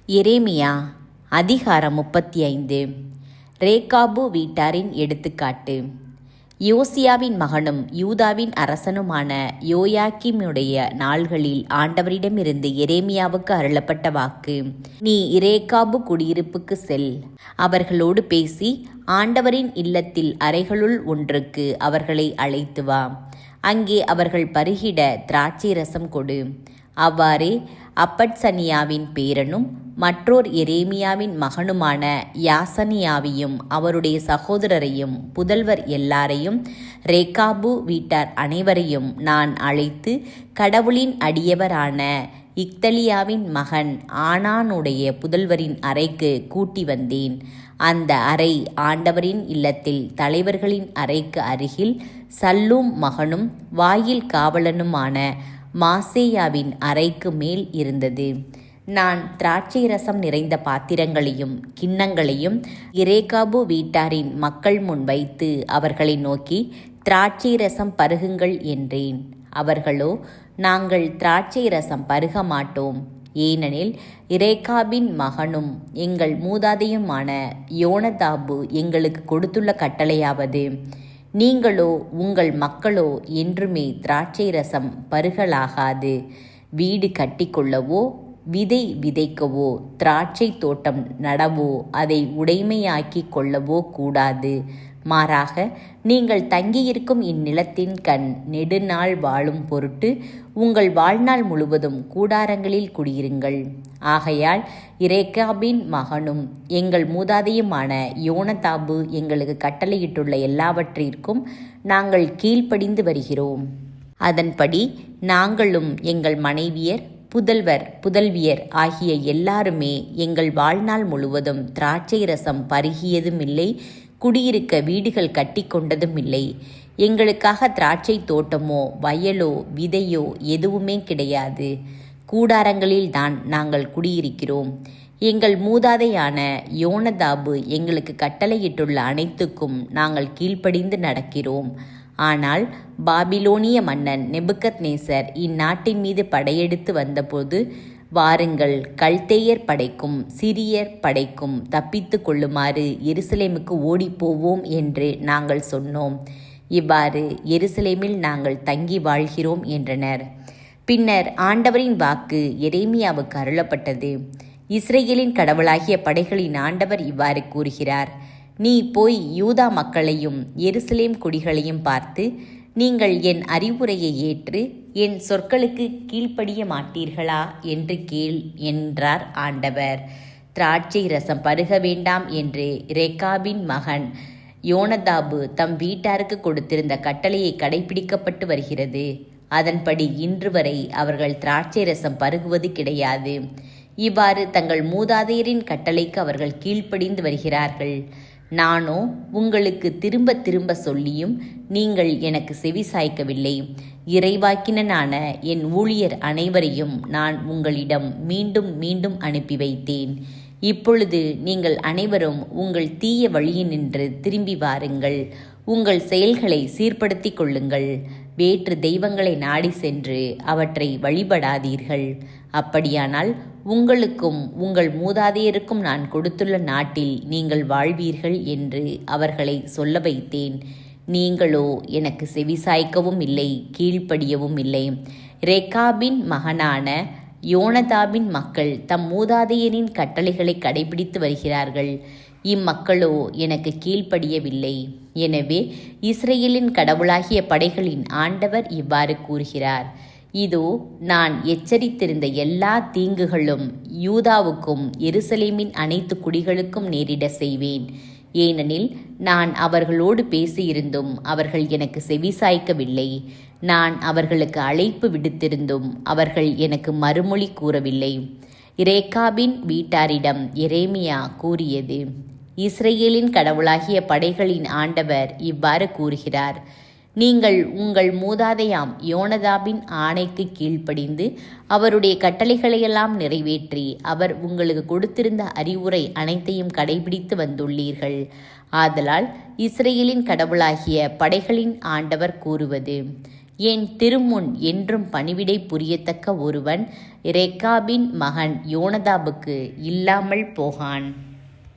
எரேமியா அதிகாரம் 35. ரேகாபு வீட்டாரின் எடுத்துக்காட்டு. யோசியாவின் மகனும் யூதாவின் அரசனுமான யோயாக்கீமுடைய நாள்களில் ஆண்டவரிடமிருந்து எரேமியாவுக்கு அருளப்பட்ட வாக்கு. நீ இரேகாபு குடியிருப்புக்கு செல், அவர்களோடு பேசி ஆண்டவரின் இல்லத்தில் அறைகளுள் ஒன்றுக்கு அவர்களை அழைத்து வா. அங்கே அவர்கள் பருகிட திராட்சை ரசம் கொடு. அவ்வாறே அப்பட்சனியாவின் பேரனும் மற்றோர் எரேமியாவின் மகனுமான யாசனியாவையும் அவருடைய சகோதரரையும் புதல்வர் எல்லாரையும் ரேகாபு வீட்டார் அனைவரையும் நான் அழைத்து கடவுளின் அடியவரான இக்தலியாவின் மகன் ஆனானுடைய புதல்வரின் அறைக்கு கூட்டி வந்தேன். அந்த அறை ஆண்டவரின் இல்லத்தில் தலைவர்களின் அறைக்கு அருகில் சல்லூம் மகனும் வாயில் காவலனுமான மாசேயாவின் அறைக்கு மேல் இருந்தது. நான் திராட்சை ரசம் நிறைந்த பாத்திரங்களையும் கிண்ணங்களையும் இரேகாபு வீட்டாரின் மக்கள் முன் வைத்து அவர்களை நோக்கி, திராட்சை ரசம் பருகுங்கள் என்றேன். அவர்களோ, நாங்கள் திராட்சை ரசம் பருக மாட்டோம், ஏனெனில் இரேகாபின் மகனும் எங்கள் மூதாதையுமான யோனதாபு எங்களுக்கு கொடுத்துள்ள கட்டளையாவது, நீங்களோ உங்கள் மக்களோ என்றுமே திராட்சை ரசம் பருகலாகாது. வீடு கட்டிக்கொள்ளவோ விதை விதைக்கவோ திராட்சை தோட்டம் நடவோ அதை உடைமையாக்கி கொள்ளவோ கூடாது. மாறாக நீங்கள் தங்கியிருக்கும் இந்நிலத்தின் கண் நெடுநாள் வாழும் பொருட்டு உங்கள் வாழ்நாள் முழுவதும் கூடாரங்களில் குடியிருங்கள். ஆகையால் இரேகாபின் மகனும் எங்கள் மூதாதையுமான யோனதாபு எங்களுக்கு கட்டளையிட்டுள்ள எல்லாவற்றிற்கும் நாங்கள் கீழ்ப்படிந்து வருகிறோம். அதன்படி நாங்களும் எங்கள் மனைவியர் புதல்வர் புதல்வியர் ஆகிய எல்லாருமே எங்கள் வாழ்நாள் முழுவதும் திராட்சை ரசம் பருகியதுமில்லை, குடியிருக்க வீடுகள் கட்டி கொண்டதும் இல்லை. எங்களுக்காக திராட்சை தோட்டமோ வயலோ விதையோ எதுவுமே கிடையாது. கூடாரங்களில் தான் நாங்கள் குடியிருக்கிறோம். எங்கள் மூதாதையான யோனதாபு எங்களுக்கு கட்டளையிட்டுள்ள அனைத்துக்கும் நாங்கள் கீழ்ப்படிந்து நடக்கிறோம். ஆனால் பாபிலோனிய மன்னன் நெபுக்கத்நேசர் இந்நாட்டின் மீது படையெடுத்து வந்தபோது, வாருங்கள், கல்தேயர் படைக்கும் சிரியர் படைக்கும் தப்பித்து கொள்ளுமாறு எருசலேமுக்கு ஓடிப்போவோம் என்று நாங்கள் சொன்னோம். இவ்வாறு எருசலேமில் நாங்கள் தங்கி வாழ்கிறோம் என்றனர். பின்னர் ஆண்டவரின் வாக்கு எரேமியாவுக்கு அருளப்பட்டது. இஸ்ரேலின் கடவுளாகிய படைகளின் ஆண்டவர் இவ்வாறு கூறுகிறார், நீ போய் யூதா மக்களையும் எருசலேம் குடிகளையும் பார்த்து, நீங்கள் என் அறிவுரையை ஏற்று என் சொற்களுக்கு கீழ்ப்படிய மாட்டீர்களா என்று கேள் என்றார் ஆண்டவர். திராட்சை ரசம் பருக வேண்டாம் என்று ரேகாபின் மகன் யோனதாபு தம் வீட்டாருக்கு கொடுத்திருந்த கட்டளையை கடைபிடிக்கப்பட்டு வருகிறது. அதன்படி இன்று வரை அவர்கள் திராட்சை ரசம் பருகுவது கிடையாது. இவ்வாறு தங்கள் மூதாதையரின் கட்டளைக்கு அவர்கள் கீழ்ப்படிந்து வருகிறார்கள். நானோ உங்களுக்கு திரும்ப திரும்ப சொல்லியும் நீங்கள் எனக்கு செவி சாய்க்கவில்லை. இறைவாக்கினனான என் ஊழியர் அனைவரையும் நான் உங்களிடம் மீண்டும் மீண்டும் அனுப்பி வைத்தேன். இப்பொழுது நீங்கள் அனைவரும் உங்கள் தீய வழியினின்று திரும்பி வாருங்கள். உங்கள் செயல்களை சீர்படுத்தி கொள்ளுங்கள். வேற்று தெய்வங்களை நாடி சென்று அவற்றை வழிபடாதீர்கள். அப்படியானால் உங்களுக்கும் உங்கள் மூதாதையருக்கும் நான் கொடுத்துள்ள நாட்டில் நீங்கள் வாழ்வீர்கள் என்று அவர்களை சொல்ல வைத்தேன். நீங்களோ எனக்கு செவிசாய்க்கவும் இல்லை, கீழ்ப்படியவும் இல்லை. ரேகாபின் மகனான யோனதாபின் மக்கள் தம் மூதாதையரின் கட்டளைகளை கடைபிடித்து வருகிறார்கள். இம்மக்களோ எனக்கு கீழ்ப்படியவில்லை. எனவே இஸ்ரேலின் கடவுளாகிய படைகளின் ஆண்டவர் இவ்வாறு கூறுகிறார், இதோ நான் எச்சரித்திருந்த எல்லா தீங்குகளும் யூதாவுக்கும் எருசலேமின் அனைத்து குடிகளுக்கும் நேரிட செய்வேன். ஏனெனில் நான் அவர்களோடு பேசியிருந்தும் அவர்கள் எனக்கு செவிசாய்க்கவில்லை. நான் அவர்களுக்கு அழைப்பு விடுத்திருந்தும் அவர்கள் எனக்கு மறுமொழி கூறவில்லை. இரேகாபின் வீட்டாரிடம் எரேமியா கூறியது, இஸ்ரேலின் கடவுளாகிய படைகளின் ஆண்டவர் இவ்வாறு கூறுகிறார், நீங்கள் உங்கள் மூதாதையாம் யோனதாபின் ஆணைக்கு கீழ்ப்படிந்து அவருடைய கட்டளைகளையெல்லாம் நிறைவேற்றி அவர் உங்களுக்கு கொடுத்திருந்த அறிவுரை அனைத்தையும் கடைபிடித்து வந்துள்ளீர்கள். ஆதலால் இஸ்ரேலின் கடவுளாகிய படைகளின் ஆண்டவர் கூறுவது, என் திருமுன் என்றும் பணிவிடை புரியத்தக்க ஒருவன் ரேக்காபின் மகன் யோனதாபுக்கு இல்லாமல் போகான்.